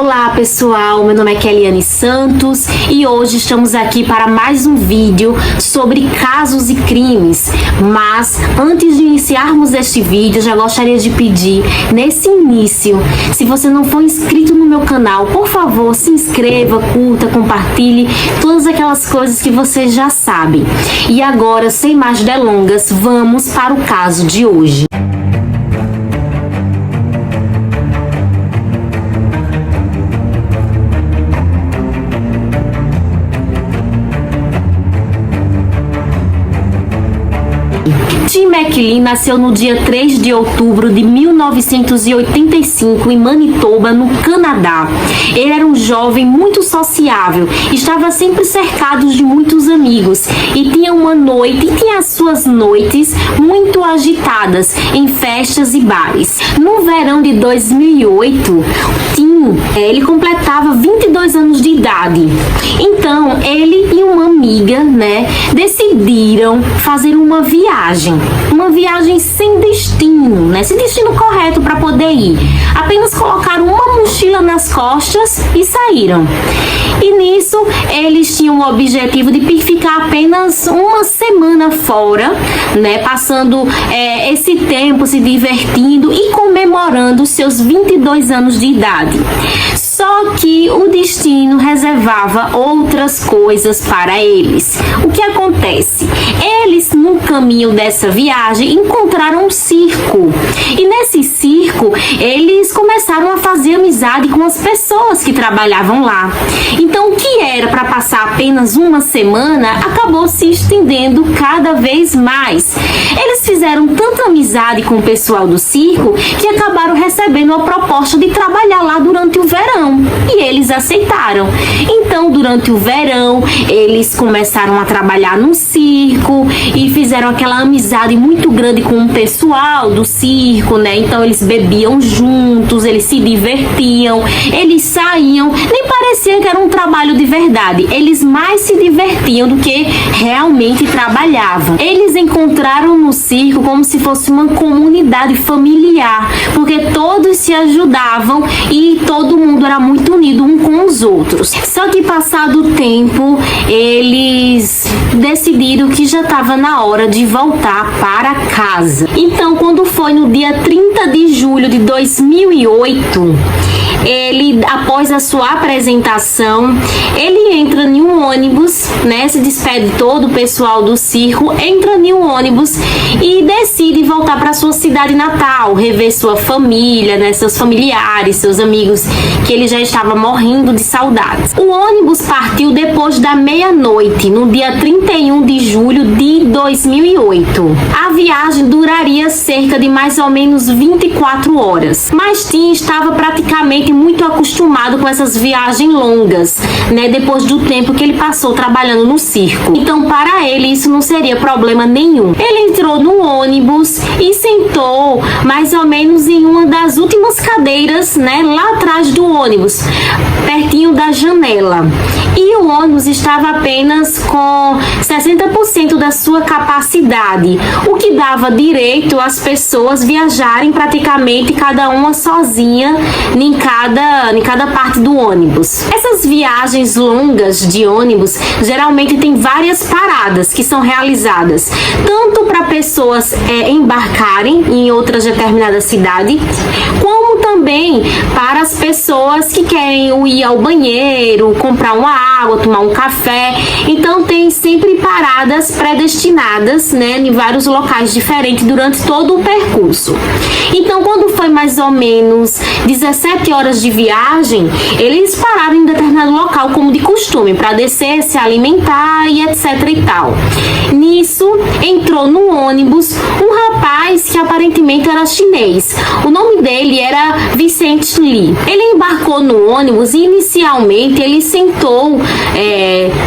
Olá pessoal, meu nome é Keliane Santos e hoje estamos aqui para mais um vídeo sobre casos e crimes. Mas antes de iniciarmos este vídeo, já gostaria de pedir nesse início, se você não for inscrito no meu canal, por favor, se inscreva, curta, compartilhe, todas aquelas coisas que você já sabe. E agora, sem mais delongas, vamos para o caso de hoje. Tim McLean nasceu no dia 3 de outubro de 1985 em Manitoba, no Canadá. Ele era um jovem muito sociável, estava sempre cercado de muitos amigos e tinha as suas noites muito agitadas em festas e bares. No verão de 2008, Tim, ele completava 22 anos de idade. Então, ele e uma amiga, decidiram fazer uma viagem sem destino, sem destino correto para poder ir. Apenas colocaram uma mochila nas costas e saíram. E nisso, eles tinham o objetivo de ficar apenas uma semana fora, passando esse tempo se divertindo e comemorando seus 22 anos de idade. Só que o destino reservava outras coisas para eles. O que acontece? Eles, no caminho dessa viagem, encontraram um circo. E nesse circo, eles começaram a fazer amizade com as pessoas que trabalhavam lá. Então, o que era para passar apenas uma semana, acabou se estendendo cada vez mais. Eles fizeram tanta amizade com o pessoal do circo que acabaram recebendo a proposta de trabalhar lá durante o verão. E eles aceitaram. Então, durante o verão, eles começaram a trabalhar no circo e fizeram aquela amizade muito grande com o pessoal do circo, Então, eles bebiam juntos, eles se divertiam, eles saíam. Nem parecia que era um trabalho de verdade. Eles mais se divertiam do que realmente trabalhavam. Eles encontraram no circo como se fosse uma comunidade familiar, porque todos se ajudavam e todo mundo era muito unido um com os outros. Só que passado o tempo, eles decidiram que já estava na hora de voltar para casa. Então, quando foi no dia 30 de julho de 2008, ele, após a sua apresentação, ele entra em um ônibus, se despede todo o pessoal do circo, entra em um ônibus e decide voltar para sua cidade natal, rever sua família, seus familiares, seus amigos, que ele já estava morrendo de saudades. O ônibus partiu depois da meia-noite, no dia 31 de julho de 2008. A viagem duraria cerca de mais ou menos 24 horas, mas Tim estava praticamente muito acostumado com essas viagens longas, depois do tempo que ele passou trabalhando no circo. Então, para ele, isso não seria problema nenhum. Ele entrou no ônibus e sentou mais ou menos em uma das últimas cadeiras, lá atrás do ônibus, pertinho da janela. E o ônibus estava apenas com 60% da sua capacidade, o que dava direito às pessoas viajarem praticamente cada uma sozinha em cada parte do ônibus. Essas viagens longas de ônibus geralmente tem várias paradas que são realizadas, tanto para pessoas embarcarem em outras determinadas cidades, como também para as pessoas que querem ir ao banheiro, comprar uma água, tomar um café. Então tem sempre paradas predestinadas, em vários locais diferentes durante todo o percurso. Então, quando foi mais ou menos 17 horas de viagem, eles pararam em determinado local, como de costume, para descer, se alimentar e etc e tal. Nisso, entrou no ônibus um rapaz que aparentemente era chinês. O nome dele era Vincent Lee. Ele embarcou no ônibus e inicialmente ele sentou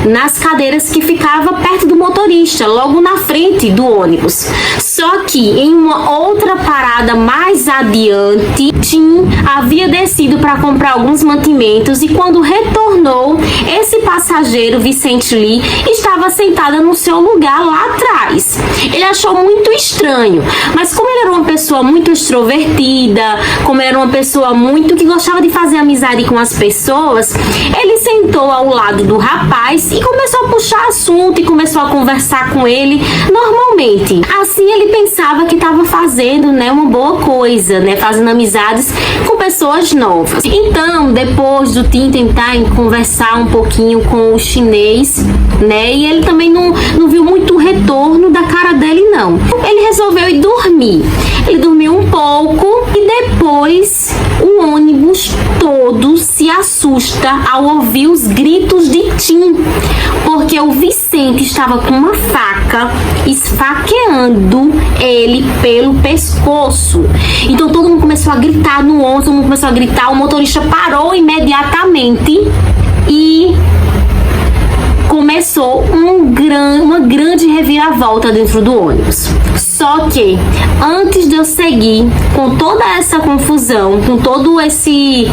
nas cadeiras que ficava perto do motorista, logo na frente do ônibus. Só que em uma outra parada mais adiante, Tim havia descido para comprar alguns mantimentos e quando retornou, esse passageiro, Vicente Lee, estava sentada no seu lugar lá atrás. Ele achou muito estranho, mas como ele era uma pessoa muito extrovertida, como ele era uma pessoa muito que gostava de fazer amizade com as pessoas, ele sentou ao lado do rapaz e começou a puxar assunto e começou a conversar com ele normalmente. Assim ele pensava que estava fazendo, né, uma boa coisa, né, fazendo amizades com pessoas novas. Então, depois do Tim tentar conversar um pouquinho com o chinês, né, e ele também não viu muito retorno da cara dele, não. Ele resolveu ir dormir. Ele dormiu um pouco e depois o ônibus todo se assusta ao ouvir os gritos de Tim, porque o Vicente estava com uma faca esfaqueando ele pelo pescoço. Então todo mundo começou a gritar no ônibus, todo mundo começou a gritar, o motorista parou imediatamente e começou uma grande reviravolta dentro do ônibus. Só que, antes de eu seguir com toda essa confusão, com todo esse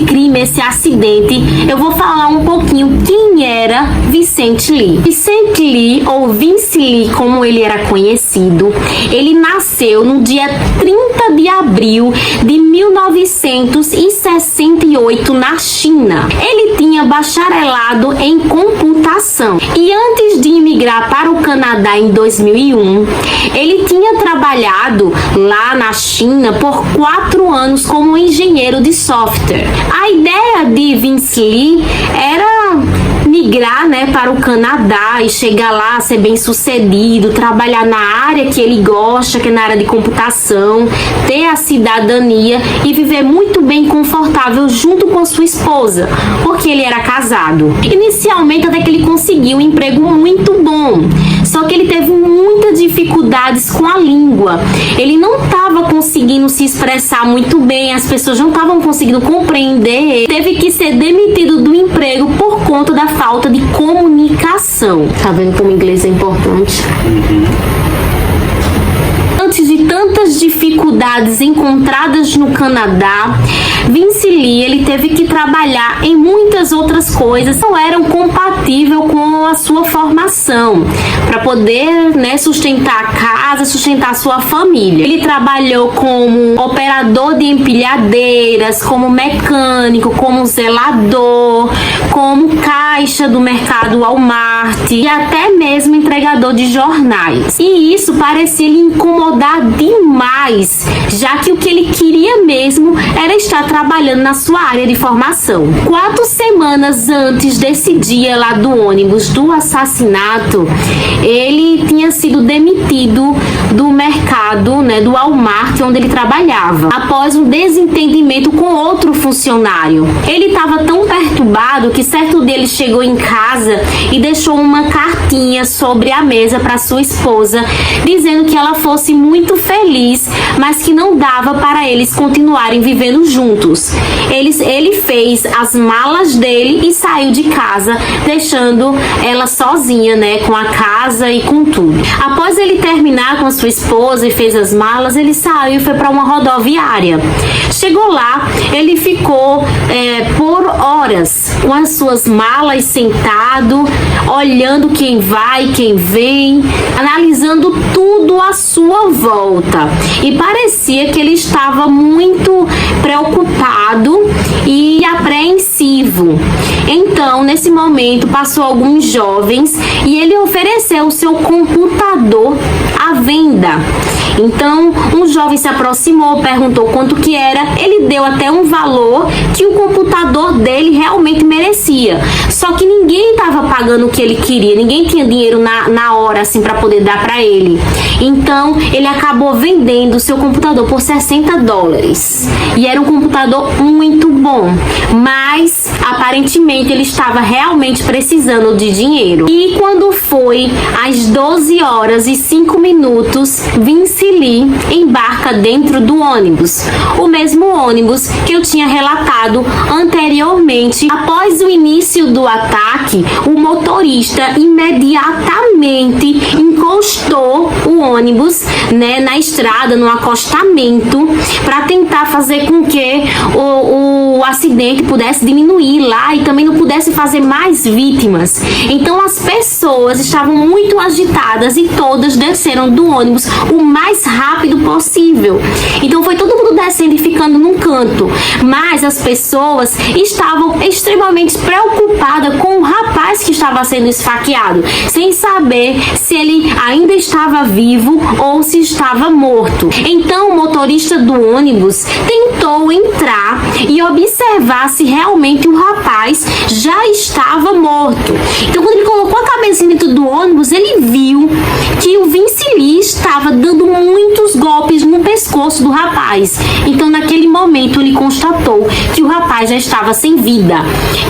crime, esse acidente, eu vou falar um pouquinho quem era Vicente Lee. Vicente Lee, ou Vince Lee, como ele era conhecido, ele nasceu no dia 30 de abril de 1968 na China. Ele tinha bacharelado em computação e antes de imigrar para o Canadá em 2001, ele tinha trabalhado lá na China por 4 anos como engenheiro de software. A ideia de Vince Lee era migrar, né, para o Canadá e chegar lá, ser bem sucedido, trabalhar na área que ele gosta, que é na área de computação, ter a cidadania e viver muito bem confortável junto com sua esposa, porque ele era casado. Inicialmente até que ele conseguiu um emprego muito bom, só que ele teve muitas dificuldades com a língua. Ele não estava conseguindo se expressar muito bem, as pessoas não estavam conseguindo compreender. Teve que ser demitido do emprego por conta da falta de comunicação. Tá vendo como o inglês é importante? Antes de tantas dificuldades encontradas no Canadá, Vince Lee, ele teve que trabalhar em muitas outras coisas que não eram compatíveis com a sua formação, para poder, né, sustentar a casa, sustentar a sua família. Ele trabalhou como operador de empilhadeiras, como mecânico, como zelador, como caixa do mercado Walmart e até mesmo entregador de jornais. E isso parecia lhe incomodar demais, já que o que ele queria mesmo era estar trabalhando na sua área de formação. 4 semanas antes desse dia lá do ônibus do assassinato, ele tinha sido demitido do mercado, né, do Walmart, onde ele trabalhava, após um desentendimento com outro funcionário. Ele estava tão perturbado que certo dia ele chegou em casa e deixou uma cartinha sobre a mesa para sua esposa, dizendo que ela fosse muito feliz, mas que não dava para eles continuarem vivendo juntos. Ele fez as malas dele e saiu de casa, deixando ela sozinha, né, com a casa e com tudo. Após ele terminar com a sua esposa e fez as malas, ele saiu e foi para uma rodoviária. Chegou lá, ele ficou por horas com as suas malas sentado, olhando quem vai, quem vem, analisando tudo à sua volta. E parecia que ele estava muito preocupado e apreensivo. Então, nesse momento, passou alguns jovens e ele ofereceu o seu computador à venda. Então, um jovem se aproximou, perguntou quanto que era, ele deu até um valor que o computador dele realmente merecia. Só que ninguém estava pagando o que ele queria, ninguém tinha dinheiro na hora assim para poder dar para ele. Então, ele acabou vendendo o seu computador por $60. E era um computador muito bom, mas aparentemente aparentemente ele estava realmente precisando de dinheiro. E quando foi às 12h05, Vince Lee embarca dentro do ônibus, o mesmo ônibus que eu tinha relatado anteriormente. Após o início do ataque, o motorista imediatamente encostou o ônibus, né, na estrada, no acostamento, para tentar fazer com que o acidente pudesse diminuir lá e também não pudesse fazer mais vítimas. Então as pessoas estavam muito agitadas e todas desceram do ônibus o mais rápido possível. Então foi todo mundo descendo e ficando num canto, mas as pessoas estavam extremamente preocupadas com o rapaz que estava sendo esfaqueado, sem saber se ele ainda estava vivo ou se estava morto. Então o motorista do ônibus tentou entrar e observar se realmente o rapaz já estava morto. Então quando ele colocou a cabeça dentro do ônibus, ele viu que o Vince Lee estava dando muitos golpes no pescoço do rapaz. Então naquele momento ele constatou que o rapaz já estava sem vida.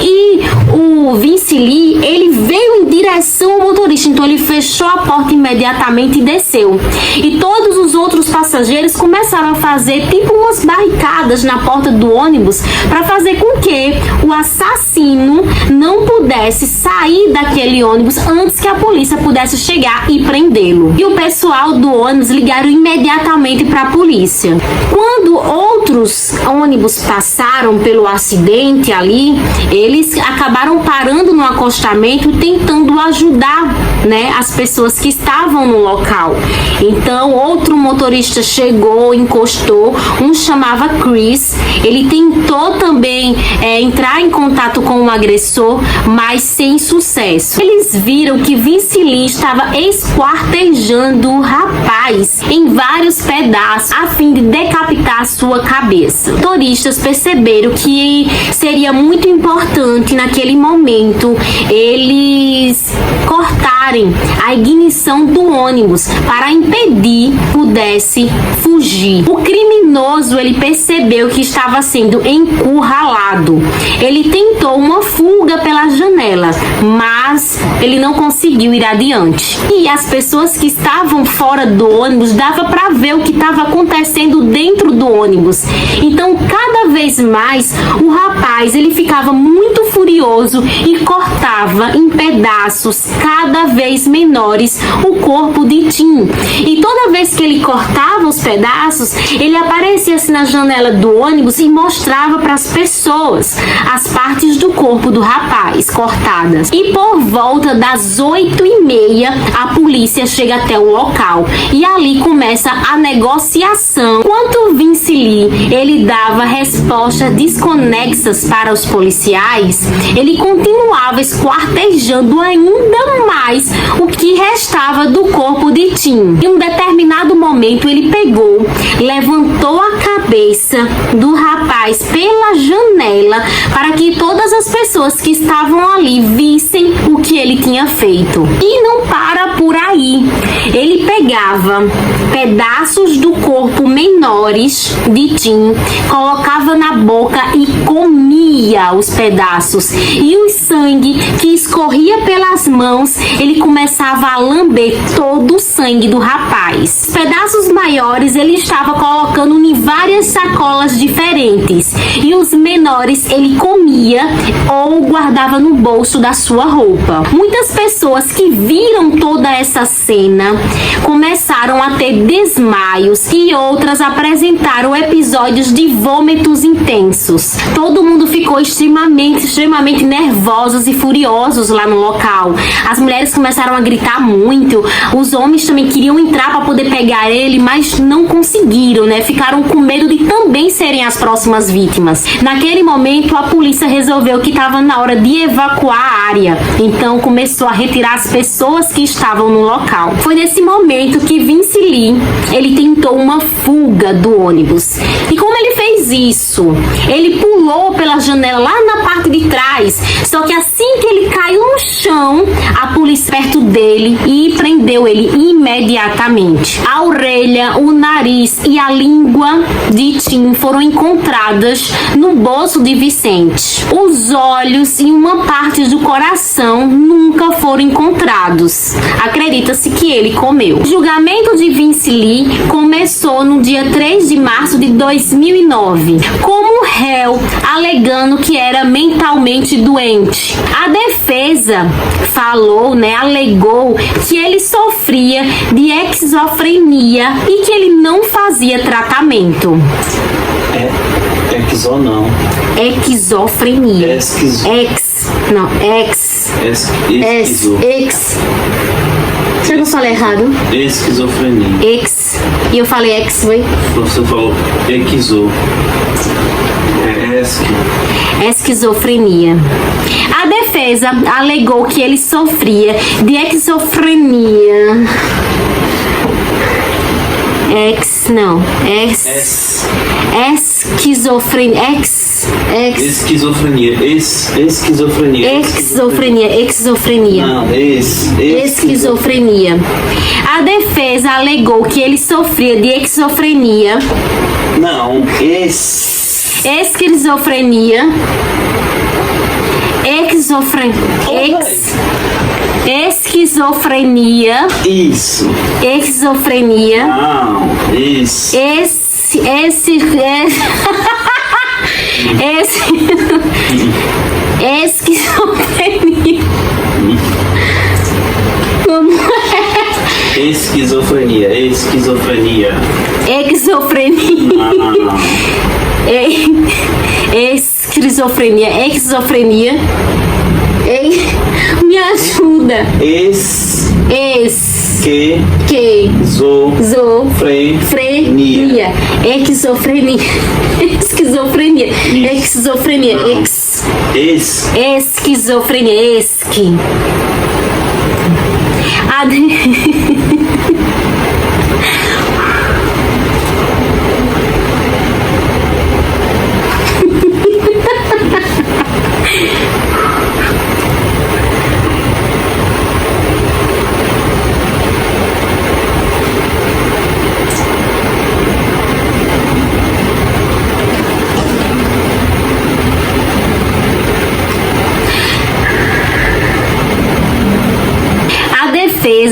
E o Vince Lee, ele veio em direção ao motorista, então ele fechou a porta imediatamente e desceu. E todos os outros passageiros começaram a fazer tipo umas barricadas na porta do ônibus para fazer com que o assassino não pudesse sair daquele ônibus antes que a polícia pudesse chegar e prendê-lo. E o pessoal do ônibus ligaram imediatamente para a polícia. Quando outros ônibus passaram pelo acidente ali, eles acabaram parando no acostamento tentando ajudar, né, as pessoas que estavam no local. Então outro motorista chegou, encostou, um chamava Chris, ele tentou também entrar em contato com o agressor, mas sem sucesso. Eles viram que Vince Lee estava esquartejando o rapaz em vários pedaços a fim de decapitar sua cabeça. Os motoristas perceberam que seria muito importante naquele momento eles cortarem a ignição do ônibus para impedir que pudesse fugir. O criminoso, ele percebeu que estava sendo encurralado. Ele tentou uma fuga pela janela, mas ele não conseguiu ir adiante. E as pessoas que estavam fora do ônibus dava para ver o que estava acontecendo dentro do ônibus. Então, cada vez mais, o rapaz, ele ficava muito furioso e cortava em pedaços cada vez menores o corpo de Tim. E toda vez que ele cortava os pedaços, ele aparecia assim na janela do ônibus e mostrava para as pessoas as partes do corpo do rapaz cortadas. E por volta das 8h30, a polícia chega até o local e ali começa a negociação. Enquanto Vince Lee, ele dava respostas desconexas para os policiais, ele continuava esquartejando ainda mais o que restava do corpo de Tim. Em um determinado momento, ele pegou, levantou a cabeça do rapaz pela janela para que todas as pessoas que estavam ali vissem o que ele tinha feito. E não para por aí. Ele pegava pedaços do corpo menores de Tim, colocava na boca e comia os pedaços. E o sangue que escorria pelas mãos, ele começava a lamber todo o sangue do rapaz. Os pedaços maiores ele estava colocando em várias sacolas diferentes e os menores ele comia ou guardava no bolso da sua roupa. Muitas pessoas que viram toda essa cena começaram a ter desmaios e outras apresentaram episódios de vômitos intensos. Todo mundo ficou extremamente nervosos e furiosos lá no local. As mulheres começaram a gritar muito, os homens também queriam entrar para poder pegar ele, mas não conseguiram, né? Ficaram com medo de também serem as próximas vítimas. Naquele momento, a polícia resolveu que estava na hora de evacuar a área. Então, começou a retirar as pessoas que estavam no local. local. Foi nesse momento que Vince Lee, ele tentou uma fuga do ônibus. E como ele fez isso? Ele pulou pela janela lá na parte de trás, só que assim que ele caiu no chão, a polícia perto dele e prendeu ele imediatamente. A orelha, o nariz e a língua de Tim foram encontradas no bolso de Vicente. Os olhos e uma parte do coração nunca foram encontrados. Acredita-se que ele comeu. O julgamento de Vince Lee começou no dia 3 de março de 2009, como réu, alegando que era mentalmente doente. A defesa alegou que ele sofria de esquizofrenia e que ele não fazia tratamento. Esquizofrenia. Será que eu falei errado? Esquizofrenia. E eu falei ex, foi? Você falou Esquizofrenia. A defesa alegou que ele sofria de esquizofrenia. Esquizofrenia. A defesa alegou que ele sofria de esquizofrenia. Esquizofrenia. Esquizofrenia. Isso. Esquizofrenia. Não, isso. Esquizofrenia. Esquizofrenia. Esquizofrenia. Esquizofrenia. Me ajuda. Esquizofrenia.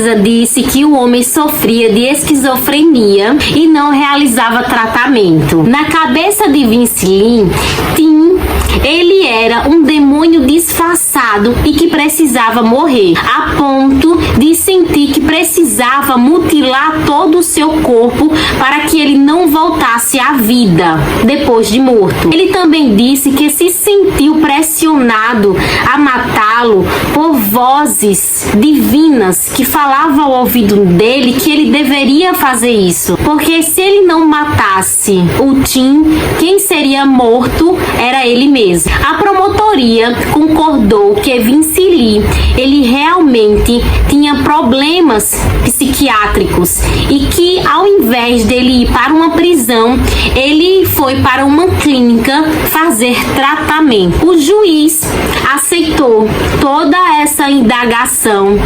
defesa disse que o homem sofria de esquizofrenia e não realizava tratamento. Na cabeça de Vince Lee, Tim, ele era um demônio disfarçado e que precisava morrer, a ponto de sentir que precisava mutilar todo o seu corpo para que ele não voltasse à vida depois de morto. Ele também disse que se sentiu pressionado a matá-lo por vozes divinas que falavam ao ouvido dele que ele deveria fazer isso, porque se ele não matasse o Tim, quem seria morto era ele mesmo. A promotoria concordou que Vince Lee, ele realmente tinha problemas psiquiátricos e que ao invés dele ir para uma prisão, ele foi para uma clínica fazer tratamento. O juiz aceitou toda essa indagação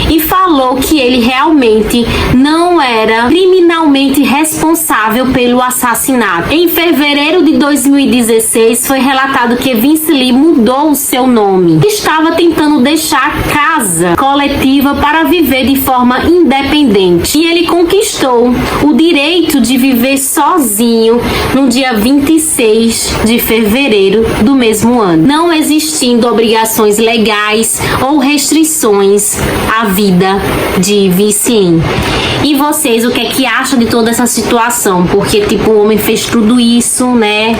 e falou que ele realmente não era criminalmente responsável pelo assassinato. Em fevereiro de 2016 foi relatado que Vince Lee mudou o seu nome. Estava tentando deixar a casa coletiva para viver de forma independente. E ele conquistou o direito de viver sozinho no dia 26 de fevereiro do mesmo ano, não existindo obrigações legais ou restrições à vida de Vince Lee. E vocês, o que é que acham de toda essa situação? Porque, tipo, o homem fez tudo isso, né?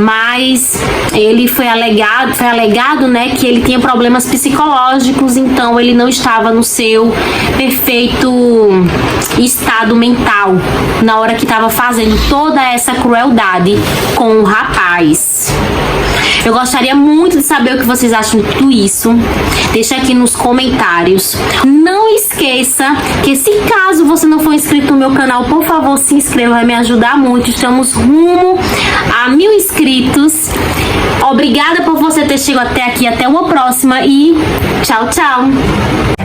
Mas ele foi alegado, né, que ele tinha problemas psicológicos, então ele não estava no seu perfeito estado mental na hora que estava fazendo toda essa crueldade com o rapaz. Eu gostaria muito de saber o que vocês acham de tudo isso. Deixa aqui nos comentários. Não esqueça que, se caso você não for inscrito no meu canal, por favor, se inscreva, vai me ajudar muito. Estamos rumo a 1000 inscritos. Obrigada por você ter chegado até aqui. Até uma próxima e tchau, tchau!